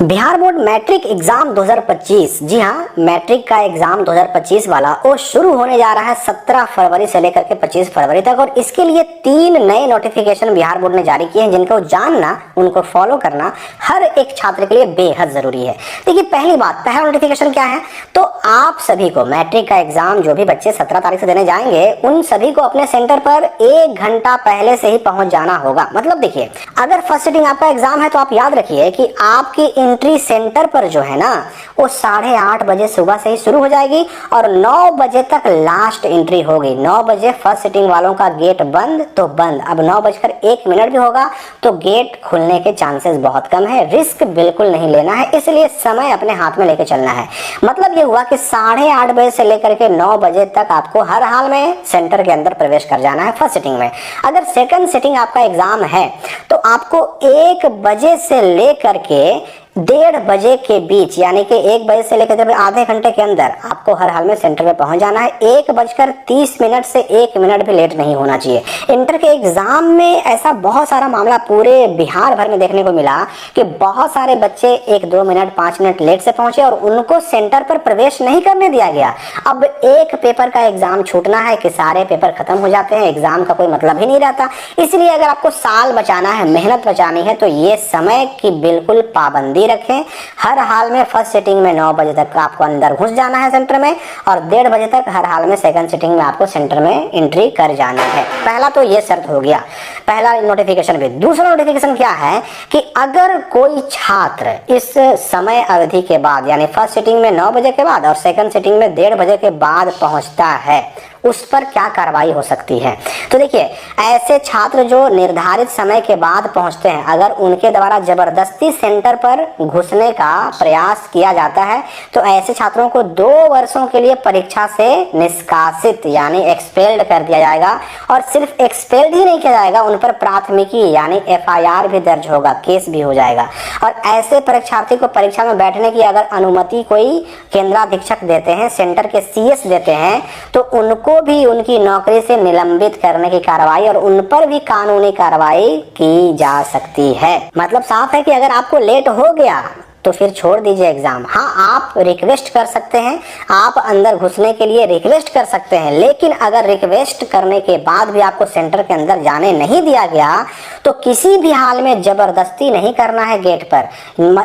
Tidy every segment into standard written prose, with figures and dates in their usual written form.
Bihar board matric exam 2025, जी हाँ, matric का exam 2025 वाला वो शुरू होने जा रहा है 17 फरवरी से लेकर के 25 फरवरी तक। और इसके लिए 3 नए नोटिफिकेशन बिहार बोर्ड ने जारी किए हैं, जिनको जानना, उनको फॉलो करना हर एक छात्र के लिए बेहद जरूरी है। देखिए, पहली बात, पहला नोटिफिकेशन क्या है, तो आप सभी को मैट्रिक का एग्जाम जो भी बच्चे 17 तारीख से देने जाएंगे, उन सभी को अपने सेंटर पर 1 घंटा पहले से ही पहुंच जाना होगा। मतलब देखिए, अगर फर्स्ट सिटिंग आपका एग्जाम है तो आप याद रखिए कि आपकी एंट्री सेंटर पर जो है ना, वो 8:30 बजे सुबह से ही शुरू हो जाएगी और 9 बजे तक लास्ट एंट्री होगी। 9 बजे फर्स्ट सिटिंग वालों का गेट बंद तो बंद। अब 9:01 भी होगा तो गेट खुलने के चांसेस बहुत कम है। रिस्क बिल्कुल नहीं लेना है, इसलिए समय अपने हाथ में लेके चलना है। मतलब ये हुआ कि 8:30 बजे से लेकर के 9 बजे तक आपको हर हाल में सेंटर के अंदर प्रवेश कर जाना है फर्स्ट सिटिंग में। अगर सेकंड सिटिंग आपका एग्जाम है तो आपको 1 बजे से लेकर के 1:30 बजे के बीच, यानी कि 1 बजे से लेकर आधे घंटे के अंदर आपको हर हाल में सेंटर पे पहुंच जाना है। 1:30 से 1 मिनट भी लेट नहीं होना चाहिए। इंटर के एग्जाम में ऐसा बहुत सारा मामला पूरे बिहार भर में देखने को मिला कि बहुत सारे बच्चे 1-2 मिनट 5 मिनट लेट से पहुंचे और उनको सेंटर पर प्रवेश नहीं करने दिया गया। अब एक पेपर का एग्जाम छूटना है कि सारे पेपर खत्म हो जाते हैं, एग्जाम का कोई मतलब ही नहीं रहता। इसलिए अगर आपको साल बचाना है, मेहनत बचानी है, तो ये समय की बिल्कुल पाबंदी रखें। हर हाल में फर्स्ट सिटिंग में 9 बजे तक आपको अंदर घुस जाना है सेंटर में और 1:30 बजे तक हर हाल में सेकंड सिटिंग में आपको सेंटर में एंट्री कर जाना है। पहला तो ये शर्त हो गया, पहला नोटिफिकेशन भी। दूसरा नोटिफिकेशन क्या है कि अगर कोई छात्र इस समय अवधि के बाद, यानी फर्स्ट सिटिंग में 9 बजे के बाद और सेकंड सिटिंग में 1:30 बजे के बाद पहुंचता है, उस पर क्या कार्रवाई हो सकती है। तो देखिए, ऐसे छात्र जो निर्धारित समय के बाद पहुंचते हैं, अगर उनके द्वारा जबरदस्ती सेंटर पर घुसने का प्रयास किया जाता है तो ऐसे छात्रों को 2 वर्षों के लिए परीक्षा से निष्कासित, यानी एक्सपेल्ड कर दिया जाएगा। और सिर्फ एक्सपेल्ड ही नहीं किया जाएगा, उन पर प्राथमिकी यानी FIR भी दर्ज होगा, केस भी हो जाएगा। और ऐसे परीक्षार्थी को परीक्षा में बैठने की अगर अनुमति कोई केंद्राधीक्षक देते हैं, सेंटर के CS देते हैं, तो उनको भी उनकी नौकरी से निलंबित करने की कार्रवाई और उन पर भी कानूनी कार्रवाई की जा सकती है। मतलब साफ है कि अगर आपको लेट हो गया तो फिर छोड़ दीजिए एग्जाम। हाँ, आप रिक्वेस्ट कर सकते हैं, आप अंदर घुसने के लिए रिक्वेस्ट कर सकते हैं, लेकिन अगर रिक्वेस्ट करने के बाद भी आपको सेंटर के अंदर जाने नहीं दिया गया तो किसी भी हाल में जबरदस्ती नहीं करना है गेट पर,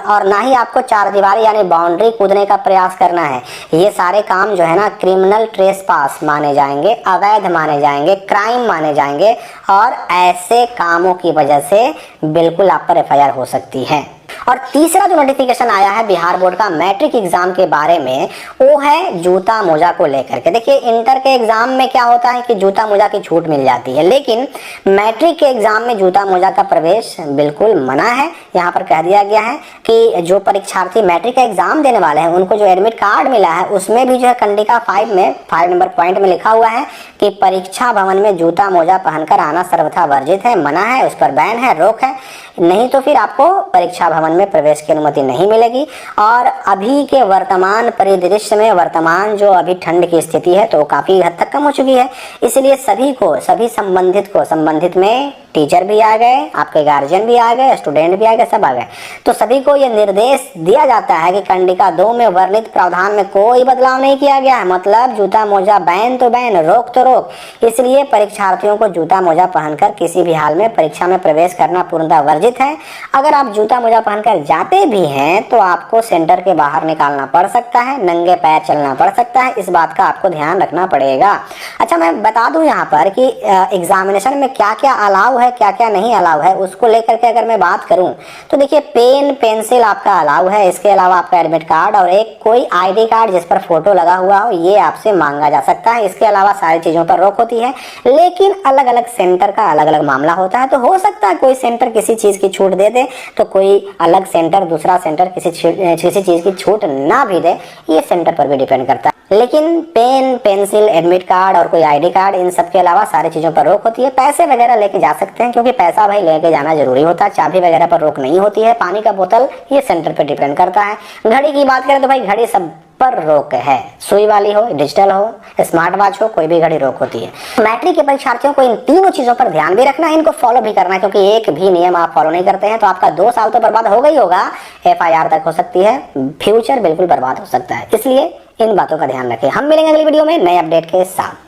और ना ही आपको 4 दीवारी यानी बाउंड्री कूदने का प्रयास करना है। ये सारे काम जो है ना, क्रिमिनल ट्रेसपास माने जाएंगे, अवैध माने जाएंगे, क्राइम माने जाएंगे और ऐसे कामों की वजह से बिल्कुल आप पर FIR हो सकती है। और तीसरा जो नोटिफिकेशन आया है बिहार बोर्ड का मैट्रिक एग्जाम के बारे में, वो है जूता मोजा को लेकर के। देखिए, इंटर के एग्जाम में क्या होता है कि जूता मोजा की छूट मिल जाती है, लेकिन मैट्रिक के एग्जाम में जूता मोजा का प्रवेश बिल्कुल मना है। यहाँ पर कह दिया गया है कि जो परीक्षार्थी मैट्रिक का एग्जाम देने वाले हैं, उनको जो एडमिट कार्ड मिला है उसमें भी जो है कंडिका 5 में 5 नंबर पॉइंट में लिखा हुआ है कि परीक्षा भवन में जूता मोजा पहनकर आना सर्वथा वर्जित है, मना है, उस पर बैन है, रोक है। नहीं तो फिर आपको परीक्षा भवन में प्रवेश की अनुमति नहीं मिलेगी। और अभी के वर्तमान परिदृश्य में, वर्तमान जो अभी ठंड की स्थिति है तो काफी हद तक कम हो चुकी है, इसलिए सभी को, सभी संबंधित में टीचर भी आ गए, आपके गार्जियन भी आ गए, स्टूडेंट भी आ गए, सब आ गए, तो सभी को ये निर्देश दिया जाता है कि कंडिका 2 में वर्णित प्रावधान में कोई बदलाव नहीं किया गया है। मतलब जूता मोजा बैन तो बैन, रोक तो रोक। इसलिए परीक्षार्थियों को जूता मोजा पहनकर किसी भी हाल में परीक्षा में प्रवेश करना पूर्णतः वर्जित है। अगर आप जूता मोजा पहनकर जाते भी हैं तो आपको सेंटर के बाहर निकालना पड़ सकता है, नंगे पैर चलना पड़ सकता है, इस बात का आपको ध्यान रखना पड़ेगा। अच्छा, मैं बता दूं यहाँ पर कि एग्जामिनेशन में क्या क्या अलाउ है, क्या क्या नहीं अलाउ है, उसको लेकर के अगर मैं बात करूं तो देखिए, पेन पेंसिल आपका अलाउ है। इसके अलावा आपका एडमिट कार्ड और एक कोई ID कार्ड जिस पर फोटो लगा हुआ हो, ये आपसे मांगा जा सकता है। इसके अलावा सारी चीजों पर रोक होती है, लेकिन अलग अलग सेंटर का अलग अलग मामला होता है। तो हो सकता है कोई सेंटर किसी चीज की छूट दे दे तो कोई अलग सेंटर, दूसरा सेंटर किसी चीज की छूट ना भी दे, ये सेंटर पर भी डिपेंड करता है। लेकिन पेन पेंसिल, एडमिट कार्ड और कोई ID कार्ड, इन सब के अलावा सारी चीजों पर रोक होती है। पैसे वगैरह लेके जा सकते हैं, क्योंकि पैसा भाई लेके जाना जरूरी होता है। चाबी वगैरह पर रोक नहीं होती है। पानी का बोतल, ये सेंटर पर डिपेंड करता है। घड़ी की बात करें तो भाई घड़ी सब पर रोक है। सुई वाली हो, डिजिटल हो, स्मार्ट वॉच हो, कोई भी घड़ी रोक होती है। मैट्रिक के परीक्षार्थियों को इन तीनों चीजों पर ध्यान भी रखना है, इनको फॉलो भी करना है, क्योंकि एक भी नियम आप फॉलो नहीं करते हैं तो आपका 2 साल तो बर्बाद हो गई होगा, FIR तक हो सकती है, फ्यूचर बिल्कुल बर्बाद हो सकता है। इसलिए इन बातों का ध्यान रखें। हम मिलेंगे अगली वीडियो में नए अपडेट के साथ।